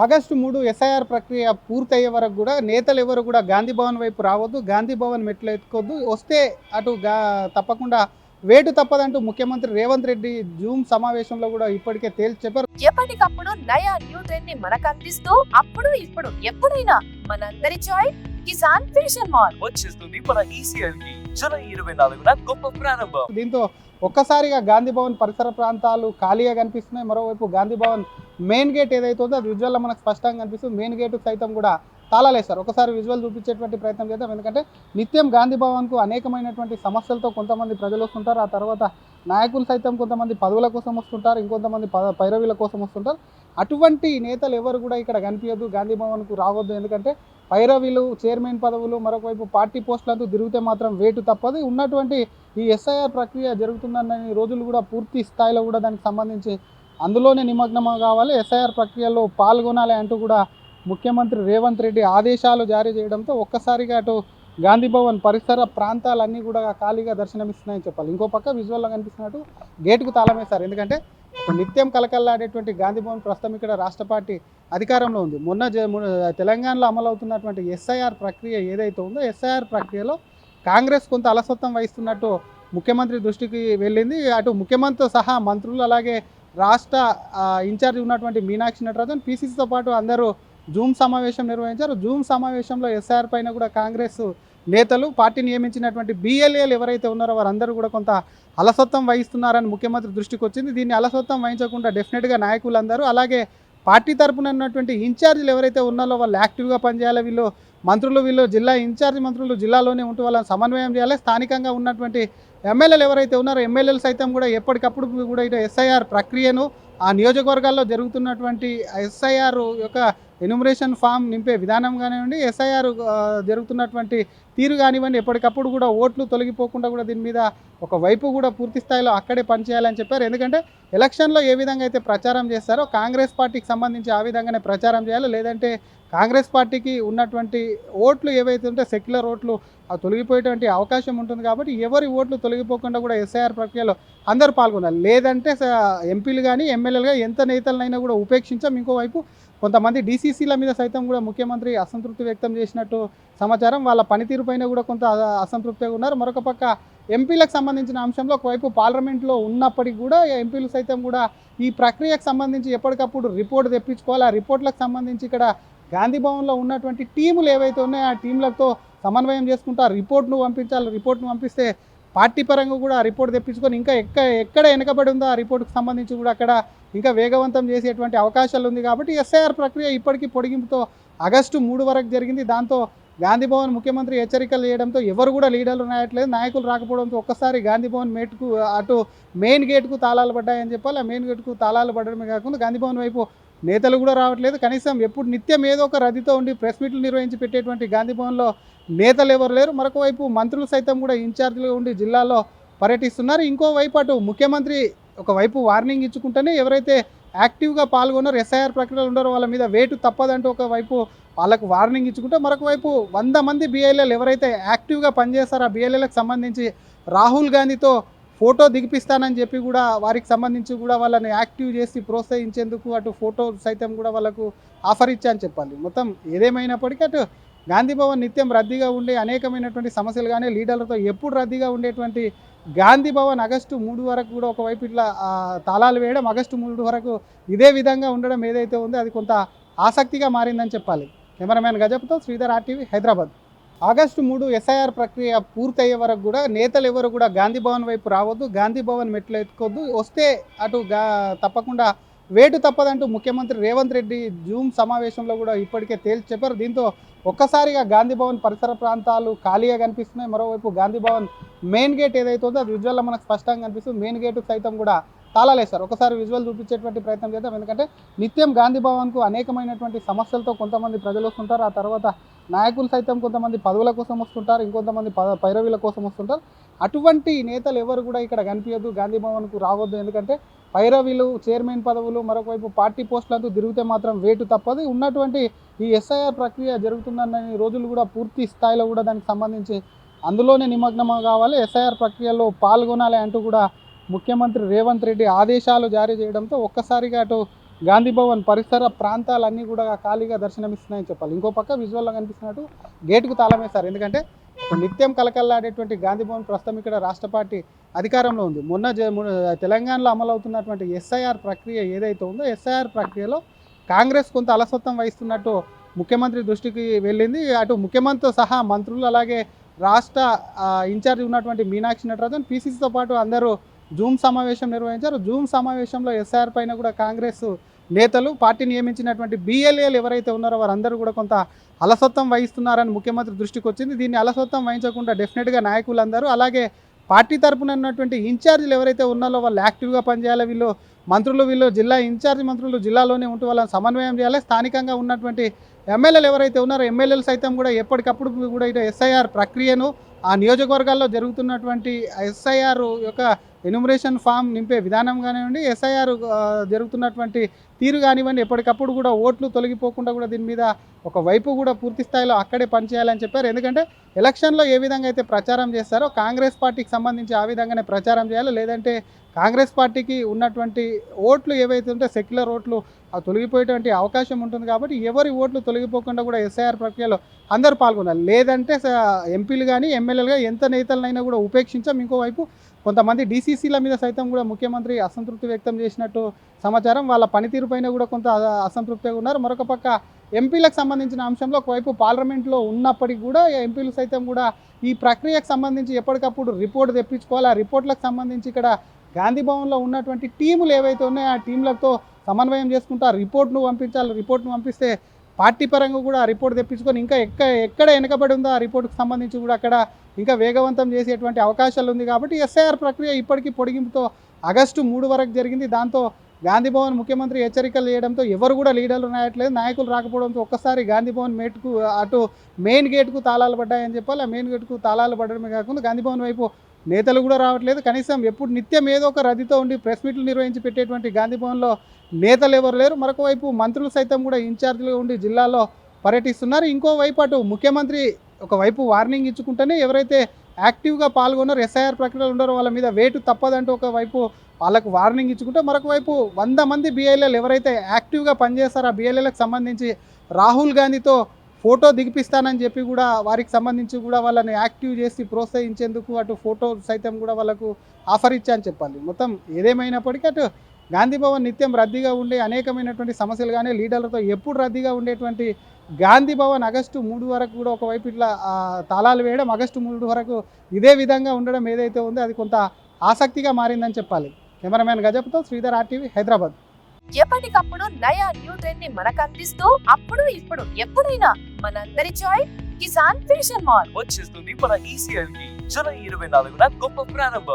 August 3 SIR ప్రక్రియ పూర్తయ్యే వరకు కూడా నేతలు ఎవరు కూడా గాంధీ భవన్ వైపు రావద్దు, గాంధీ భవన్ మెట్లు ఎత్తుకోవద్దు, వస్తే అటు తప్పకుండా వేటు తప్పదంటూ ముఖ్యమంత్రి రేవంత్ రెడ్డి జూమ్ సమావేశంలో కూడా ఇప్పటికే తేల్చి చెప్పారు. ఎప్పటికప్పుడు నయా న్యూ ట్రెండ్ ని మనకు అందిస్తూ అప్పుడు ఇప్పుడు ఎప్పుడైనా మనందరి చాయిస్ కిసాన్ ఫ్యాషన్ మాల్ వచ్చేస్తుంది మన ఈసీఎల్ కి జూలై 24న గొప్ప ప్రారంభం. దీంతో ఒక్కసారిగా గాంధీ భవన్ పరిసర ప్రాంతాలు ఖాళీగా కనిపిస్తున్నాయి. మరోవైపు గాంధీ భవన్ మెయిన్ గేట్ ఏదైతే ఉందో అది విజువల్లో మనకు స్పష్టంగా కనిపిస్తుంది. మెయిన్ గేట్ సైతం కూడా తాళాలేస్తారు. ఒకసారి విజువల్ చూపించేటువంటి ప్రయత్నం చేద్దాం. ఎందుకంటే నిత్యం గాంధీ భవన్కు అనేకమైనటువంటి సమస్యలతో కొంతమంది ప్రజలు వస్తుంటారు. ఆ తర్వాత నాయకులు సైతం కొంతమంది పదవుల కోసం వస్తుంటారు, ఇంకొంతమంది పైరవీల కోసం వస్తుంటారు. అటువంటి నేతలు ఎవరు కూడా ఇక్కడ కనిపించద్దు, గాంధీ భవన్కు రావద్దు. ఎందుకంటే పైరవీలు, చైర్మన్ పదవులు, మరొకవైపు పార్టీ పోస్టులంటూ తిరిగితే మాత్రం వేటు తప్పదు. ఉన్నటువంటి ఈ ఎస్ఐఆర్ ప్రక్రియ జరుగుతుందన్న రోజులు కూడా పూర్తి స్థాయిలో కూడా దానికి సంబంధించి అందులోనే నిమగ్నం కావాలి, ఎస్ఐఆర్ ప్రక్రియలో పాల్గొనాలి అంటూ కూడా ముఖ్యమంత్రి రేవంత్ రెడ్డి ఆదేశాలు జారీ చేయడంతో ఒక్కసారిగా అటు గాంధీ భవన్ పరిసర ప్రాంతాలన్నీ కూడా ఖాళీగా దర్శనమిస్తున్నాయని చెప్పాలి. ఇంకో పక్క విజువల్లో కనిపిస్తున్నట్టు గేటుకు తాళం వేశారు. ఎందుకంటే నిత్యం కలకల్లాడేటువంటి గాంధీ భవన్ ప్రస్తుతం ఇక్కడ రాష్ట్ర పార్టీ అధికారంలో ఉంది. తెలంగాణలో అమలవుతున్నటువంటి ఎస్ఐఆర్ ప్రక్రియ ఏదైతే ఉందో ఎస్ఐఆర్ ప్రక్రియలో కాంగ్రెస్ కొంత అలసత్వం వహిస్తున్నట్టు ముఖ్యమంత్రి దృష్టికి వెళ్ళింది. అటు ముఖ్యమంత్రితో సహా మంత్రులు, అలాగే రాష్ట్ర ఇన్ఛార్జ్ ఉన్నటువంటి మీనాక్షి నటరాజన్, పీసీసీతో పాటు అందరూ జూమ్ సమావేశం నిర్వహించారు. జూమ్ సమావేశంలో ఎస్ఐఆర్ పైన కూడా కాంగ్రెస్ నేతలు, పార్టీ నియమించినటువంటి బిఎల్ఏలు ఎవరైతే ఉన్నారో వారందరూ కూడా కొంత అలసత్వం వహిస్తున్నారని ముఖ్యమంత్రి దృష్టికి వచ్చింది. దీన్ని అలసత్వం వహించకుండా డెఫినెట్గా నాయకులందరూ, అలాగే పార్టీ తరపున ఉన్నటువంటి ఇన్ఛార్జీలు ఎవరైతే ఉన్నారో వాళ్ళు యాక్టివ్గా పనిచేయాలి. వీళ్ళు జిల్లా ఇన్ఛార్జ్ మంత్రులు జిల్లాలోనే ఉంటూ వాళ్ళని సమన్వయం చేయాలి. స్థానికంగా ఉన్నటువంటి ఎమ్మెల్యేలు ఎవరైతే ఉన్నారో ఎమ్మెల్యేలు సైతం కూడా ఎప్పటికప్పుడు కూడా ఇటు ఎస్ఐఆర్ ప్రక్రియను, ఆ నియోజకవర్గాల్లో జరుగుతున్నటువంటి ఎస్ఐఆర్ యొక్క ఎన్యూమరేషన్ ఫామ్ నింపే విధానం కానివ్వండి, ఎస్ఐఆర్ జరుగుతున్నటువంటి తీరు కానివ్వండి, ఎప్పటికప్పుడు కూడా ఓట్లు తొలగిపోకుండా కూడా దీని మీద ఒక వైపు కూడా పూర్తి స్థాయిలో అక్కడే పనిచేయాలని చెప్పారు. ఎందుకంటే ఎలక్షన్లో ఏ విధంగా అయితే ప్రచారం చేస్తారో కాంగ్రెస్ పార్టీకి సంబంధించి ఆ విధంగానే ప్రచారం చేయాలి. లేదంటే కాంగ్రెస్ పార్టీకి ఉన్నటువంటి ఓట్లు ఏవైతే ఉంటే సెక్యులర్ ఓట్లు తొలగిపోయేటువంటి అవకాశం ఉంటుంది. కాబట్టి ఎవరి ఓట్లు తొలగిపోకుండా కూడా ఎస్ఐఆర్ ప్రక్రియలో అందరూ పాల్గొనాలి. లేదంటే ఎంపీలు కానీ ఎమ్మెల్యేలుగా ఎంత నేతలనైనా కూడా ఉపేక్షించాం. ఇంకోవైపు కొంతమంది డీసీసీల మీద సైతం కూడా ముఖ్యమంత్రి అసంతృప్తి వ్యక్తం చేసినట్టు సమాచారం. వాళ్ళ పనితీరు పైన కూడా కొంత అసంతృప్తిగా ఉన్నారు. మరొక పక్క ఎంపీలకు సంబంధించిన అంశంలో ఒకవైపు పార్లమెంట్లో ఉన్నప్పటికీ కూడా ఎంపీలు సైతం కూడా ఈ ప్రక్రియకు సంబంధించి ఎప్పటికప్పుడు రిపోర్ట్ తెప్పించుకోవాలి. ఆ రిపోర్ట్లకు సంబంధించి ఇక్కడ గాంధీ భవన్లో ఉన్నటువంటి టీములు ఏవైతే ఉన్నాయో ఆ టీంలతో సమన్వయం చేసుకుంటూ ఆ రిపోర్ట్ను పంపించాలి. రిపోర్ట్ను పంపిస్తే పార్టీ పరంగా కూడా ఆ రిపోర్ట్ తెప్పించుకొని ఇంకా ఎక్కడ వెనకబడి ఉందో ఆ రిపోర్ట్కి సంబంధించి కూడా అక్కడ ఇంకా వేగవంతం చేసేటువంటి అవకాశాలు ఉంది. కాబట్టి ఎస్ఐఆర్ ప్రక్రియ ఇప్పటికీ పొడిగింపుతో ఆగస్టు 3 వరకు జరిగింది. దాంతో గాంధీ భవన్ ముఖ్యమంత్రి హెచ్చరికలు చేయడంతో ఎవరు కూడా లీడర్లు రాయట్లేదు, నాయకులు రాకపోవడంతో ఒక్కసారి గాంధీ భవన్ మేట్కు అటు మెయిన్ గేట్కు తాళాలు పడ్డాయని చెప్పాలి. ఆ మెయిన్ గేట్కు తాళాలు పడడమే కాకుండా గాంధీ భవన్ వైపు నేతలు కూడా రావట్లేదు. కనీసం ఎప్పుడు నిత్యం ఏదో ఒక రద్దీతో ఉండి ప్రెస్ మీట్లు నిర్వహించి పెట్టేటువంటి గాంధీ భవన్లో నేతలు ఎవరు లేరు. మరొక వైపు మంత్రులు సైతం కూడా ఇన్ఛార్జీలుగా ఉండి జిల్లాలో పర్యటిస్తున్నారు. ఇంకోవైపు అటు ముఖ్యమంత్రి ఒకవైపు వార్నింగ్ ఇచ్చుకుంటేనే ఎవరైతే యాక్టివ్గా పాల్గొన్నారో ఎస్ఐఆర్ ప్రక్రియలో ఉన్నారో వాళ్ళ మీద వేటు తప్పదంటూ ఒకవైపు వాళ్ళకు వార్నింగ్ ఇచ్చుకుంటే, మరొక వైపు 100 మంది బిఎల్ఏలు ఎవరైతే యాక్టివ్గా పనిచేస్తారో ఆ బిఎల్ఏలకు సంబంధించి రాహుల్ గాంధీతో ఫోటో దిగిపిస్తానని చెప్పి కూడా వారికి సంబంధించి కూడా వాళ్ళని యాక్టివ్ చేసి ప్రోత్సహించేందుకు అటు ఫోటో సైతం కూడా వాళ్ళకు ఆఫర్ ఇచ్చా అని చెప్పాలి. మొత్తం ఏదేమైనప్పటికీ అటు గాంధీ భవన్ నిత్యం రద్దీగా ఉండే అనేకమైనటువంటి సమస్యలు కానీ లీడర్లతో ఎప్పుడు రద్దీగా ఉండేటువంటి గాంధీ భవన్ ఆగస్టు 3 వరకు కూడా ఒకవైపు ఇట్లా తాళాలు వేయడం, ఆగస్టు 3 వరకు ఇదే విధంగా ఉండడం ఏదైతే ఉందో అది కొంత ఆసక్తిగా మారిందని చెప్పాలి. కెమెరామ్యాన్ గజప్తో Sridhar, RTV, Hyderabad. August 3 SIR ప్రక్రియ పూర్తయ్యే వరకు కూడా నేతలు ఎవరు కూడా గాంధీ భవన్ వైపు రావద్దు, గాంధీ భవన్ మెట్లు ఎత్తుకోవద్దు, వస్తే అటు తప్పకుండా వేటు తప్పదంటూ ముఖ్యమంత్రి రేవంత్ రెడ్డి జూమ్ సమావేశంలో కూడా ఇప్పటికే తేల్చి చెప్పారు. దీంతో ఒక్కసారిగా గాంధీ భవన్ పరిసర ప్రాంతాలు ఖాళీగా కనిపిస్తున్నాయి. మరోవైపు గాంధీ భవన్ మెయిన్ గేట్ ఏదైతే ఉందో అది విజువల్లో మనకు స్పష్టంగా కనిపిస్తుంది. మెయిన్ గేటు సైతం కూడా తాళాలేస్తారు. ఒకసారి విజువల్ చూపించేటువంటి ప్రయత్నం చేద్దాం. ఎందుకంటే నిత్యం గాంధీ భవన్కు అనేకమైనటువంటి సమస్యలతో కొంతమంది ప్రజలు వస్తుంటారు. ఆ తర్వాత నాయకులు సైతం కొంతమంది పదవుల కోసం వస్తుంటారు, ఇంకొంతమంది పైరవీల కోసం వస్తుంటారు. అటువంటి నేతలు ఎవరు కూడా ఇక్కడ కనిపించద్దు, గాంధీ భవన్కు రావద్దు. ఎందుకంటే పైరవీలు, చైర్మన్ పదవులు, మరొకవైపు పార్టీ పోస్టులంటూ తిరిగితే మాత్రం వేటు తప్పదు. ఉన్నటువంటి ఈ ఎస్ఐఆర్ ప్రక్రియ జరుగుతుందన్న రోజులు కూడా పూర్తి స్థాయిలో కూడా దానికి సంబంధించి అందులోనే నిమగ్నం కావాలి, ఎస్ఐఆర్ ప్రక్రియలో పాల్గొనాలి అంటూ కూడా ముఖ్యమంత్రి రేవంత్ రెడ్డి ఆదేశాలు జారీ చేయడంతో ఒక్కసారిగా అటు గాంధీ భవన్ పరిసర ప్రాంతాలన్నీ కూడా ఖాళీగా దర్శనమిస్తున్నాయని చెప్పాలి. ఇంకో పక్క విజువల్లో కనిపిస్తున్నట్టు గేటుకు తాళం వేశారు. ఎందుకంటే ఒక నిత్యం కలకల్లాడేటువంటి గాంధీ భవన్ ప్రస్తుతం ఇక్కడ రాష్ట్ర పార్టీ అధికారంలో ఉంది. తెలంగాణలో అమలవుతున్నటువంటి ఎస్ఐఆర్ ప్రక్రియ ఏదైతే ఉందో ఎస్ఐఆర్ ప్రక్రియలో కాంగ్రెస్ కొంత అలసత్వం వహిస్తున్నట్టు ముఖ్యమంత్రి దృష్టికి వెళ్ళింది. అటు ముఖ్యమంత్రితో సహా మంత్రులు అలాగే రాష్ట్ర ఇన్ఛార్జ్ ఉన్నటువంటి మీనాక్షి నటరాజన్ పీసీసీతో పాటు అందరూ జూమ్ సమావేశం నిర్వహించారు. జూమ్ సమావేశంలో ఎస్ఐఆర్ పైన కూడా కాంగ్రెస్ నేతలు పార్టీ నియమించినటువంటి బిఎల్ఏలు ఎవరైతే ఉన్నారో వారందరూ కూడా కొంత అలసత్వం వహిస్తున్నారని ముఖ్యమంత్రి దృష్టికి వచ్చింది. దీన్ని అలసత్వం వహించకుండా డెఫినెట్గా నాయకులందరూ అలాగే పార్టీ తరపున ఉన్నటువంటి ఇన్ఛార్జీలు ఎవరైతే ఉన్నారో వాళ్ళు యాక్టివ్గా పనిచేయాలి. వీళ్ళు జిల్లా ఇన్ఛార్జ్ మంత్రులు జిల్లాలోనే ఉంటూ వాళ్ళని సమన్వయం చేయాలి. స్థానికంగా ఉన్నటువంటి ఎమ్మెల్యేలు ఎవరైతే ఉన్నారో ఎమ్మెల్యేలు సైతం కూడా ఎప్పటికప్పుడు కూడా ఇటు ఎస్ఐఆర్ ప్రక్రియను ఆ నియోజకవర్గాల్లో జరుగుతున్నటువంటి ఎస్ఐఆర్ యొక్క ఎన్యూమరేషన్ ఫామ్ నింపే విధానం కానివ్వండి, ఎస్ఐఆర్ జరుగుతున్నటువంటి తీరు కానివ్వండి, ఎప్పటికప్పుడు కూడా ఓట్లు తొలగిపోకుండా కూడా దీని మీద ఒక వైపు కూడా పూర్తి స్థాయిలో అక్కడే పనిచేయాలని చెప్పారు. ఎందుకంటే ఎలక్షన్లో ఏ విధంగా అయితే ప్రచారం చేస్తారో కాంగ్రెస్ పార్టీకి సంబంధించి ఆ విధంగానే ప్రచారం చేయాలి. లేదంటే కాంగ్రెస్ పార్టీకి ఉన్నటువంటి ఓట్లు ఏవైతే ఉంటే సెక్యులర్ ఓట్లు తొలగిపోయేటువంటి అవకాశం ఉంటుంది. కాబట్టి ఎవరి ఓట్లు తొలగిపోకుండా కూడా ఎస్ఐఆర్ ప్రక్రియలో అందరూ పాల్గొనాలి. లేదంటే ఎంపీలు కానీ ఎమ్మెల్యేలు కానీ ఎంత నేతలనైనా కూడా ఉపేక్షించాం. ఇంకోవైపు కొంతమంది డీసీసీల మీద సైతం కూడా ముఖ్యమంత్రి అసంతృప్తి వ్యక్తం చేసినట్టు సమాచారం. వాళ్ళ పనితీరు పైన కూడా కొంత అసంతృప్తిగా ఉన్నారు. మరొక పక్క ఎంపీలకు సంబంధించిన అంశంలో ఒకవైపు పార్లమెంట్లో ఉన్నప్పటికీ కూడా ఎంపీలు సైతం కూడా ఈ ప్రక్రియకు సంబంధించి ఎప్పటికప్పుడు రిపోర్ట్ తెప్పించుకోవాలి. ఆ రిపోర్ట్లకు సంబంధించి ఇక్కడ గాంధీ భవన్లో ఉన్నటువంటి టీములు ఏవైతే ఉన్నాయో ఆ టీంలతో సమన్వయం చేసుకుంటూ ఆ రిపోర్ట్ను పంపించాలి. రిపోర్ట్ను పంపిస్తే పార్టీ పరంగా కూడా ఆ రిపోర్ట్ తెప్పించుకొని ఇంకా ఎక్కడ వెనకబడి ఉందో ఆ రిపోర్ట్కి సంబంధించి కూడా అక్కడ ఇంకా వేగవంతం చేసేటువంటి అవకాశాలు ఉంది. కాబట్టి ఎస్ఐఆర్ ప్రక్రియ ఇప్పటికీ పొడిగింపుతో ఆగస్టు 3 వరకు జరిగింది. దాంతో గాంధీ భవన్ ముఖ్యమంత్రి హెచ్చరికలు చేయడంతో ఎవరు కూడా లీడర్లు రాయట్లేదు. నాయకులు రాకపోవడంతో ఒక్కసారి గాంధీ భవన్ అటు మెయిన్ గేట్కు తాళాలు పడ్డాయని చెప్పాలి. ఆ మెయిన్ గేట్కు తాళాలు పడడమే కాకుండా గాంధీ భవన్ వైపు నేతలు కూడా రావట్లేదు. కనీసం ఎప్పుడు నిత్యం ఏదో ఒక రద్దీతో ఉండి ప్రెస్ మీట్లు నిర్వహించి పెట్టేటువంటి గాంధీ భవన్లో నేతలు ఎవరు లేరు. మరొక వైపు మంత్రులు సైతం కూడా ఇన్ఛార్జ్లుగా ఉండి జిల్లాలో పర్యటిస్తున్నారు. ఇంకోవైపు అటు ముఖ్యమంత్రి ఒకవైపు వార్నింగ్ ఇచ్చుకుంటేనే ఎవరైతే యాక్టివ్గా పాల్గొన్నారో ఎస్ఐఆర్ ప్రక్రియలో ఉన్నారో వాళ్ళ మీద వేటు తప్పదంటూ ఒకవైపు వాళ్ళకు వార్నింగ్ ఇచ్చుకుంటే మరొక వైపు 100 మంది బిఎల్ఏలు ఎవరైతే యాక్టివ్గా పనిచేస్తారో ఆ బిఎల్ఏలకు సంబంధించి రాహుల్ గాంధీతో ఫోటో దిగిపిస్తానని చెప్పి కూడా వారికి సంబంధించి కూడా వాళ్ళని యాక్టివ్ చేసి ప్రోత్సహించేందుకు అటు ఫోటో సైతం కూడా వాళ్ళకు ఆఫర్ ఇచ్చాని చెప్పాలి. మొత్తం ఏదేమైనప్పటికీ అటు గాంధీ భవన్ నిత్యం రద్దీగా ఉండే అనేకమైనటువంటి సమస్యలు కానీ లీడర్లతో ఎప్పుడు రద్దీగా ఉండేటువంటి గాంధీ భవన్ ఆగస్టు 3 వరకు కూడా ఒకవైపు ఇట్లా తాళాలు వేయడం ఆగస్టు 3 వరకు ఇదే విధంగా ఉండడం ఏదైతే ఉందో అది కొంత ఆసక్తిగా మారిందని చెప్పాలి. కెమెరామెన్ గజప్తో శ్రీధర్ RTV హైదరాబాద్. ఎప్పటికప్పుడు నయా న్యూ ట్రెండ్ ని మనకు అందిస్తూ అప్పుడు ఇప్పుడు ఎప్పుడైనా మనందరి చాయిస్ కిసాన్ ఫ్యాషన్ మాల్ వచ్చేస్తుంది మన ECL కి జూలై 24న గొప్ప ప్రారంభం.